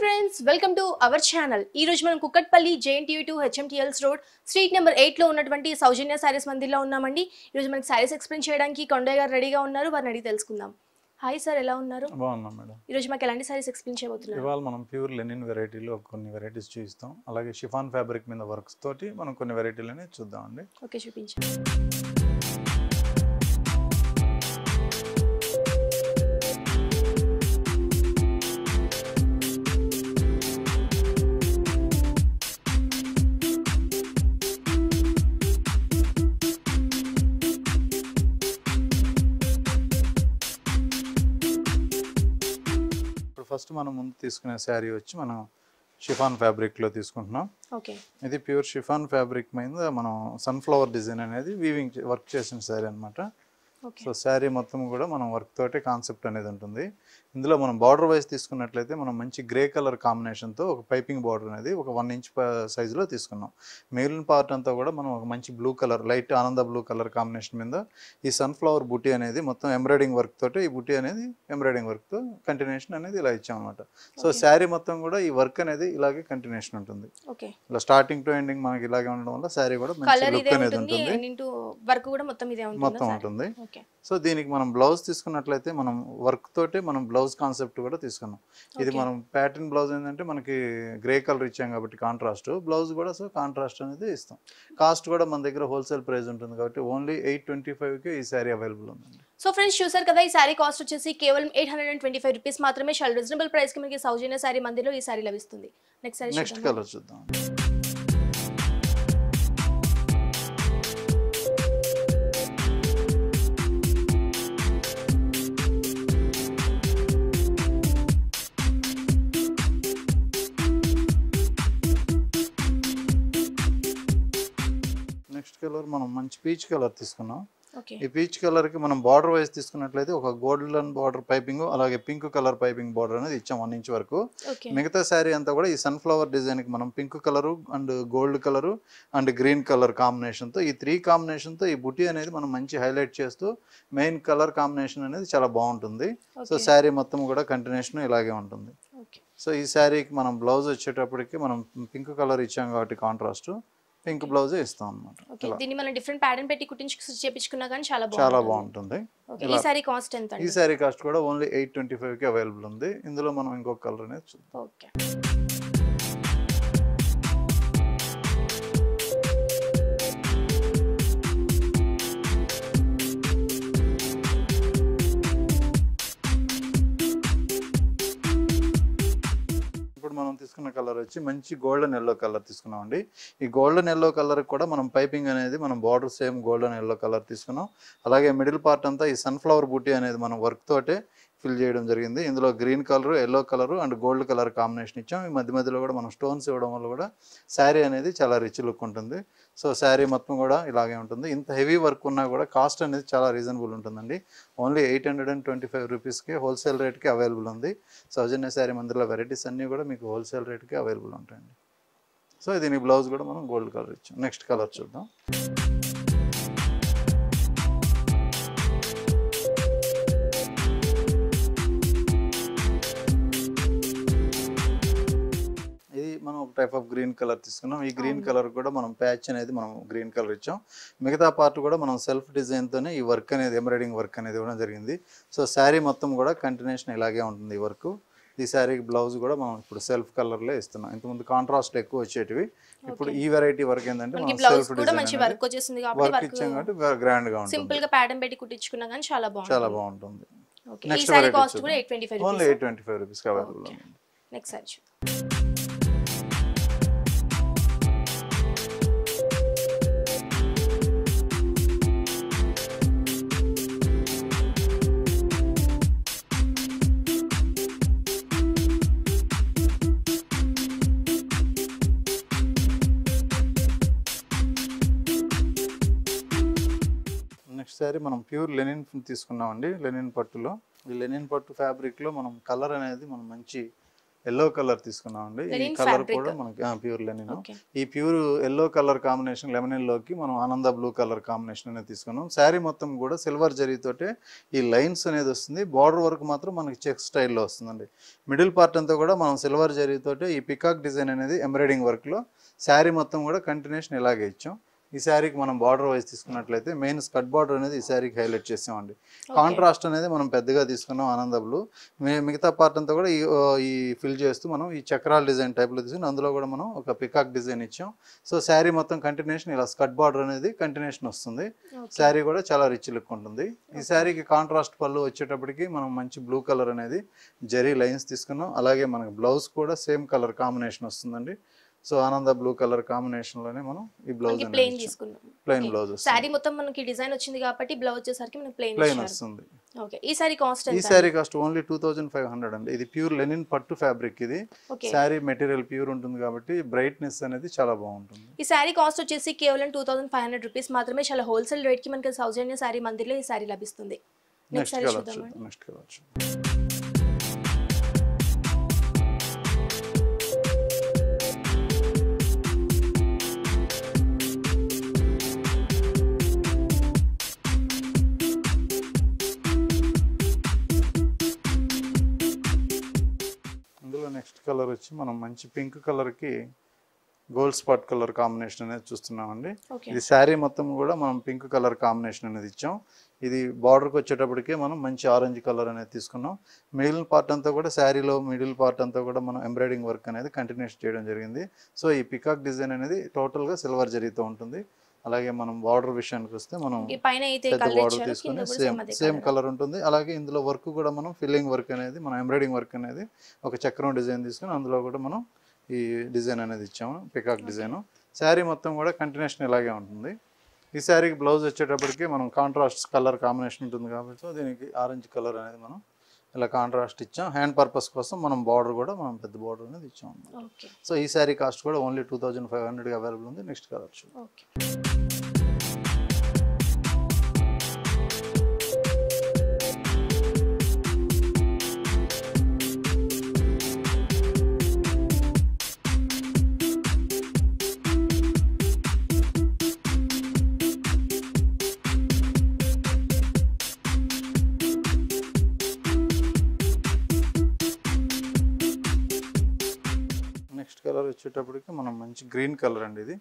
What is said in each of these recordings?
friends, welcome to our channel. ఈ రోజు మనం Kukatpally JNTU2 HMTLs road street number 8 లో ఉన్నటువంటి సౌజన్య సారీస్ మందిర్లో ఉన్నామండి. ఈ రోజు మనకి సారీస్ ఎక్స్ప్లెయిన్ చేయడానికి కొండయ్య గారు రెడీగా ఉన్నారు. వారిని అడిగి తెలుసుకుందాం. హాయ్ సార్, ఎలా ఉన్నారు? బాగున్నాం మేడం. ఈ రోజు మాకు ఎలాంటి సారీస్ ఎక్స్ప్లెయిన్ చేయబోతున్నారు? ఇవాళ మనం ప్యూర్ లెనిన్ వెరైటీలో కొన్ని వెరైటీస్ చూపిస్తాం. అలాగే షిఫాన్ ఫ్యాబ్రిక్ మీద వర్క్స్ తోటి మనం కొన్ని వెరైటీలని చూద్దామండి. ఓకే, చూపించండి. ఫస్ట్ మనం ముందు తీసుకునే శారీ వచ్చి మనం షిఫాన్ ఫ్యాబ్రిక్లో తీసుకుంటున్నాం. ఓకే, ఇది ప్యూర్ షిఫాన్ ఫ్యాబ్రిక్ మీద మనం సన్ఫ్లవర్ డిజైన్ అనేది వీవింగ్ వర్క్ చేసిన శారీ అనమాట. సో శారీ మొత్తం కూడా మనం వర్క్ తోటే కాన్సెప్ట్ అనేది ఉంటుంది. ఇందులో మనం బార్డర్ వైజ్ తీసుకున్నట్లయితే మనం మంచి గ్రే కలర్ కాంబినేషన్తో ఒక పైపింగ్ బార్డర్ అనేది ఒక 1 ఇంచ్ సైజులో తీసుకున్నాం. మిగిలిన పార్ట్ అంతా కూడా మనం ఒక మంచి బ్లూ కలర్, లైట్ ఆనంద బ్లూ కలర్ కాంబినేషన్ మీద ఈ సన్ఫ్లవర్ బుటీ అనేది మొత్తం ఎంబ్రాయిడింగ్ వర్క్ తోటి ఈ బుటీ అనేది ఎంబ్రాయిడింగ్ వర్క్తో కంటిన్యూషన్ అనేది ఇలా ఇచ్చామన్నమాట. సో శారీ మొత్తం కూడా ఈ వర్క్ అనేది ఇలాగే కంటిన్యూషన్ ఉంటుంది. ఇలా స్టార్టింగ్ టు ఎండింగ్ మనకి ఇలాగే ఉండడం వల్ల శారీ కూడా మంచి లుక్ అనేది ఉంటుంది. మొత్తం ఉంటుంది. సో దీనికి మనం బ్లౌజ్ తీసుకున్నట్లయితే మనం వర్క్ తోటి మనం బ్లౌజ్ కాన్సెప్ట్ కూడా తీసుకున్నాం. ఇది మనం ప్యాటర్న్ బ్లౌజ్ ఏంటంటే మనకి గ్రే కలర్ ఇచ్చాం కాబట్టి కాంట్రాస్ట్ బ్లౌజ్ కూడా సో కాంట్రాస్ట్ అనేది ఇస్తాం. కాస్ట్ కూడా మన దగ్గర హోల్సేల్ ప్రైస్ ఉంటుంది కాబట్టి ఓన్లీ 825కి ఈ శారీ అవైలబుల్ ఉందండి. సో ఫ్రెండ్స్, చూసారు కదా, ఈ శారీ కాస్ట్ వచ్చేసి కేవలం 825 రూపీస్ మాత్రమే. చాలా రీజనబుల్ ప్రైస్ కి మనకి సౌజన్య శారీ మందిలో ఈ శారీ లభిస్తుంది. నెక్స్ట్ కలర్ చూద్దాం. నెక్స్ట్ కలర్ మనం మంచి పీచ్ కలర్ తీసుకున్నాం. ఈ పీచ్ కలర్ కి మనం బార్డర్ వైజ్ తీసుకున్నట్లయితే ఒక గోల్డెన్ బార్డర్ పైపింగ్ అలాగే పింక్ కలర్ పైపింగ్ బార్డర్ అనేది ఇచ్చాం 1 ఇంచ్ వరకు. మిగతా శారీ అంతా కూడా ఈ సన్ఫ్లవర్ డిజైన్ కి మనం pink colour and gold colour and green colour combination తో ఈ 3 కాంబినేషన్ తో ఈ బుటీ అనేది మనం మంచి హైలైట్ చేస్తూ మెయిన్ కలర్ కాంబినేషన్ అనేది చాలా బాగుంటుంది. సో శారీ మొత్తం కూడా కంటిన్యూషన్ ఇలాగే ఉంటుంది. సో ఈ శారీకి మనం బ్లౌజ్ వచ్చేటప్పటికి మనం పింక్ కలర్ ఇచ్చాం కాబట్టి కాంట్రాస్ట్ పింక్ బ్లౌజ్ ఇస్తాం అన్నమాట. దీన్ని మనం డిఫరెంట్ ప్యాటర్న్ పెట్టి కుట్టించి చేపించుకున్నా కానీ చాలా బాగుంటుంది. ఈ సారీ కాస్ట్ ఎంత? ఈ సారీ కాస్ట్ కూడా ఓన్లీ 825కి అవైలబుల్ ఉంది. ఇందులో మనం ఇంకొక కలర్ అనేది చూద్దాం. ఓకే, మనం తీసుకున్న కలర్ వచ్చి మంచి గోల్డెన్ ఎల్లో కలర్ తీసుకున్నాం అండి. ఈ గోల్డెన్ ఎల్లో కలర్ కూడా మనం పైపింగ్ అనేది మనం border same golden yellow colour తీసుకున్నాం. అలాగే మిడిల్ పార్ట్ అంతా ఈ సన్ఫ్లవర్ బూటీ అనేది మనం వర్క్ తోటే ఫిల్ చేయడం జరిగింది. ఇందులో green colour, yellow colour and gold colour combination ఇచ్చాం. ఈ మధ్యలో కూడా మనం స్టోన్స్ ఇవ్వడం వల్ల కూడా శారీ అనేది చాలా రిచ్ లుక్ ఉంటుంది. సో శారీ మొత్తం కూడా ఇలాగే ఉంటుంది. ఇంత హెవీ వర్క్ ఉన్నా కూడా కాస్ట్ అనేది చాలా రీజనబుల్ ఉంటుందండి. ఓన్లీ 825 రూపీస్కి హోల్సేల్ రేట్కి అవైలబుల్ ఉంది. సౌజన్య శారీ మందిర్లో వెరైటీస్ అన్నీ కూడా మీకు హోల్సేల్ రేట్కి అవైలబుల్ ఉంటాయండి. సో దీని బ్లౌజ్ కూడా మనం గోల్డ్ కలర్ ఇచ్చాం. నెక్స్ట్ కలర్ చూద్దాం. మనం ఒక టైప్ ఆఫ్ గ్రీన్ కలర్ తీసుకున్నాం. ఈ గ్రీన్ కలర్ కూడా మనం ప్యాచ్ అనేది మనం గ్రీన్ కలర్ ఇచ్చాం. మిగతా పార్ట్ కూడా మనం సెల్ఫ్ డిజైన్తోనే ఈ వర్క్ అనేది ఎంబ్రాయిడింగ్ వర్క్ అనేది ఇవ్వడం జరిగింది. సో శారీ మొత్తం కూడా కంటిన్యూషన్ ఇలాగే ఉంటుంది ఈ వర్క్. ఈ శారీకి బ్లౌజ్ కూడా మనం ఇప్పుడు సెల్ఫ్ కలర్లో ఇస్తున్నాం. ఇంతకుముందు కాంట్రాస్ట్ ఎక్కువ వచ్చేటివి, ఇప్పుడు ఈ వెరైటీ వర్క్ ఏంటంటే మనం సెల్ఫ్ డిజైన్ వర్క్ ఇచ్చాం కాబట్టి గ్రాండ్ గా ఉంటుంది. సింపుల్ గా ప్యాటర్న్ పెట్టి కుట్టించుకున్నా కానీ చాలా బాగుంటుంది. నెక్స్ట్ వెరైటీ కాస్ట్ కూడా 825 ఓన్లీ 825 రూపీస్ కి అవైలబుల్ ఉంది. నెక్స్ట్ సారీ సారీ మనం ప్యూర్ లెనిన్ తీసుకున్నామండి. లెనిన్ పట్టులో ఈ లెనిన్ పట్టు ఫ్యాబ్రిక్లో మనం కలర్ అనేది మనం మంచి ఎల్లో కలర్ తీసుకున్నామండి. ఈ Linen కలర్ fabric. కూడా మనకి ప్యూర్ లెనిన్. ఓకే ఈ pure yellow colour combination lemon ఎల్లోకి మనం ఆనంద బ్లూ కలర్ కాంబినేషన్ అనేది తీసుకున్నాం. శారీ మొత్తం కూడా సిల్వర్ జరీతోటే ఈ లైన్స్ అనేది వస్తుంది. బార్డర్ వరకు మాత్రం మనకి చెక్ స్టైల్లో వస్తుందండి. మిడిల్ పార్ట్ అంతా కూడా మనం సిల్వర్ జరీతోటే ఈ పికాక్ డిజైన్ అనేది ఎంబ్రాయిడింగ్ వర్క్లో శారీ మొత్తం కూడా కంటిన్యూషన్ ఇలాగే ఇచ్చాం. ఈ శారీకి మనం బార్డర్ వైజ్ తీసుకున్నట్లయితే మెయిన్ స్కర్ట్ బార్డర్ అనేది ఈ శారీకి హైలైట్ చేసామండి. కాంట్రాస్ట్ అనేది మనం పెద్దగా తీసుకున్నాం ఆనంద బ్లూ. మిగతా పార్ట్ అంతా కూడా ఈ ఫిల్ చేస్తూ మనం ఈ చక్రాల డిజైన్ టైప్లో తీసుకుని అందులో కూడా మనం ఒక పికాక్ డిజైన్ ఇచ్చాం. సో శారీ మొత్తం కంటిన్యూషన్ ఇలా స్కర్ట్ బార్డర్ అనేది కంటిన్యూషన్ వస్తుంది. శారీ కూడా చాలా రిచ్ లుక్ ఉంటుంది. ఈ శారీకి కాంట్రాస్ట్ పళ్ళు వచ్చేటప్పటికి మనం మంచి బ్లూ కలర్ అనేది జరీ లైన్స్ తీసుకున్నాం. అలాగే మనకి బ్లౌజ్ కూడా సేమ్ కలర్ కాంబినేషన్ వస్తుందండి. సో ఆనంద బ్లూ కలర్ కాంబినేషన్ లోనే మనం ఈ బ్లౌజ్ ప్లెయిన్ తీసుకున్నాం. ప్లెయిన్ బ్లౌజ్ సారీ మొత్తం మనకి డిజైన్ వచ్చింది కాబట్టి బ్లౌజ్ వచ్చేసరికి మనకి ప్లెయిన్ వస్తుంది. ఓకే ఈ సారీ కాస్ట్ ఈ సారీ కాస్ట్ ఓన్లీ 2500 అండి. ఇది ప్యూర్ లెనిన్ పట్టు ఫ్యాబ్రిక్. ఇది సారీ మెటీరియల్ ప్యూర్ ఉంటుంది కాబట్టి బ్రైట్నెస్ అనేది చాలా బాగుంటుంది. ఈ సారీ కాస్ట్ వచ్చేసి కేవలం 2500 రూపీస్ మాత్రమే. చాలా హోల్సేల్ రేట్ కి మనకి సౌజన్య సారీ మందిర్లో ఈ సారీ లభిస్తుంది. నెక్స్ట్ కలర్ నెక్స్ట్ కలర్ వచ్చి మనం మంచి పింక్ కలర్కి గోల్డ్ స్పాట్ కలర్ కాంబినేషన్ అనేది చూస్తున్నామండి. ఇది శారీ మొత్తం కూడా మనం పింక్ కలర్ కాంబినేషన్ అనేది ఇచ్చాం. ఇది బార్డర్కి వచ్చేటప్పటికే మనం మంచి ఆరెంజ్ కలర్ అనేది తీసుకున్నాం. మిడిల్ పార్ట్ అంతా కూడా శారీలో మిడిల్ పార్ట్ అంతా కూడా మనం ఎంబ్రాయిడింగ్ వర్క్ అనేది కంటిన్యూస్ చేయడం జరిగింది. సో ఈ పికాక్ డిజైన్ అనేది టోటల్గా సిల్వర్ జరీతో ఉంటుంది. అలాగే మనం బార్డర్ విషయానికి వస్తే మనం పెద్ద బార్డర్ తీసుకుని సేమ్ కలర్ ఉంటుంది. అలాగే ఇందులో వర్క్ కూడా మనం ఫిల్లింగ్ వర్క్ అనేది మనం ఎంబ్రాయిడింగ్ వర్క్ అనేది ఒక చక్రం డిజైన్ తీసుకుని అందులో కూడా మనం ఈ డిజైన్ అనేది ఇచ్చాము, పికాక్ డిజైన్. శారీ మొత్తం కూడా కంటిన్యూషన్ ఇలాగే ఉంటుంది. ఈ శారీకి బ్లౌజ్ వచ్చేటప్పటికి మనం కాంట్రాస్ట్ కలర్ కాంబినేషన్ ఉంటుంది కాబట్టి సో దీనికి ఆరెంజ్ కలర్ అనేది మనం ఇలా కాంట్రాస్ట్ ఇచ్చాం. హ్యాండ్ పర్పస్ కోసం మనం బార్డర్ కూడా మనం పెద్ద బార్డర్ అనేది ఇచ్చాం. సో ఈ శారీ కాస్ట్ కూడా ఓన్లీ 2500 అవైలబుల్ ఉంది. నెక్స్ట్ కలర్ కలర్ వచ్చేటప్పటికి మనం మంచి గ్రీన్ కలర్ అండి. ఇది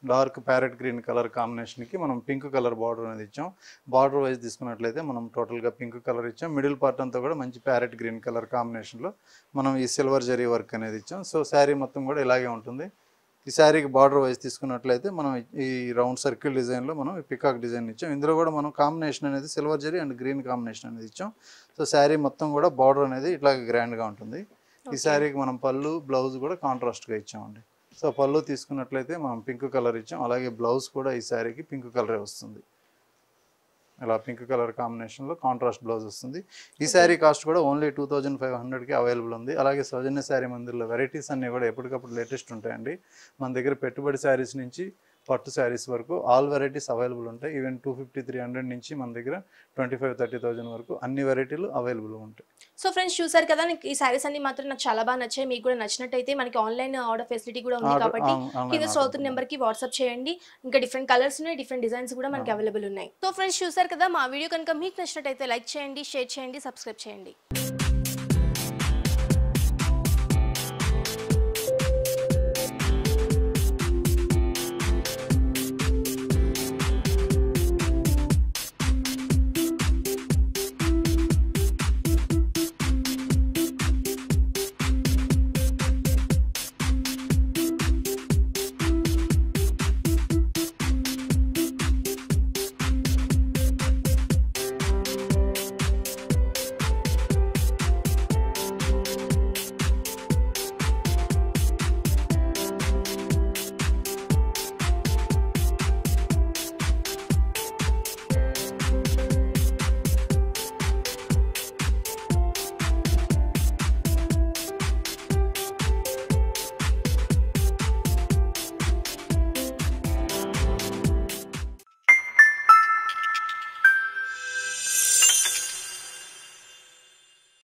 డార్క్ ప్యారెట్ గ్రీన్ కలర్ కాంబినేషన్కి మనం పింక్ కలర్ బార్డర్ అనేది ఇచ్చాం. బార్డర్ వైజ్ తీసుకున్నట్లయితే మనం టోటల్గా పింక్ కలర్ ఇచ్చాం. మిడిల్ పార్ట్ అంతా కూడా మంచి ప్యారెట్ గ్రీన్ కలర్ కాంబినేషన్లో మనం ఈ సిల్వర్ జరీ వర్క్ అనేది ఇచ్చాం. సో శారీ మొత్తం కూడా ఇలాగే ఉంటుంది. ఈ శారీకి బార్డర్ వైజ్ తీసుకున్నట్లయితే మనం ఈ రౌండ్ సర్కిల్ డిజైన్లో మనం ఈ పికాక్ డిజైన్ ఇచ్చాం. ఇందులో కూడా మనం కాంబినేషన్ అనేది silver zari and green combination అనేది ఇచ్చాం. సో శారీ మొత్తం కూడా బార్డర్ అనేది ఇట్లాగే గ్రాండ్గా ఉంటుంది. ఈ శారీకి మనం పళ్ళు బ్లౌజ్ కూడా కాంట్రాస్ట్గా ఇచ్చామండి. సో పళ్ళు తీసుకున్నట్లయితే మనం పింక్ కలర్ ఇచ్చాం. అలాగే బ్లౌజ్ కూడా ఈ శారీకి పింక్ కలరే వస్తుంది. ఇలా పింక్ కలర్ కాంబినేషన్లో కాంట్రాస్ట్ బ్లౌజ్ వస్తుంది. ఈ శారీ కాస్ట్ కూడా ఓన్లీ 2500కి అవైలబుల్ ఉంది. అలాగే సౌజన్య శారీ మందిర్లో వెరైటీస్ అన్నీ కూడా ఎప్పటికప్పుడు లేటెస్ట్ ఉంటాయండి. మన దగ్గర పెట్టుబడి శారీస్ నుంచి పట్టు శారీస్ వరకు ఆల్ వెరైటీస్ అవైలబుల్ ఉంటాయి. ఈవెన్ 250-300 నుంచి మన దగ్గర 25,000-30,000 వరకు అన్ని వెరైటీలు అవైలబుల్ ఉంటాయి. సో ఫ్రెండ్స్ చూసారు కదా, ఈ శారీస్ అన్ని మాత్రం నాకు చాలా బాగా నచ్చాయి. మీకు కూడా నచ్చినట్టయితే మనకి ఆన్లైన్ ఆర్డర్ ఫెసిలిటీ కూడా ఉంది కాబట్టి కింద స్టోర్ నెంబర్కి వాట్సాప్ చేయండి. ఇంకా డిఫరెంట్ కలర్స్ ఉన్నాయి, డిఫరెంట్ డిజైన్స్ కూడా మనకి అవైలబుల్ ఉన్నాయి. సో ఫ్రెండ్స్ చూసారు కదా, మా వీడియో కనుక మీకు నచ్చినట్టయితే లైక్ చేయండి, షేర్ చేయండి, సబ్స్క్రైబ్ చేయండి.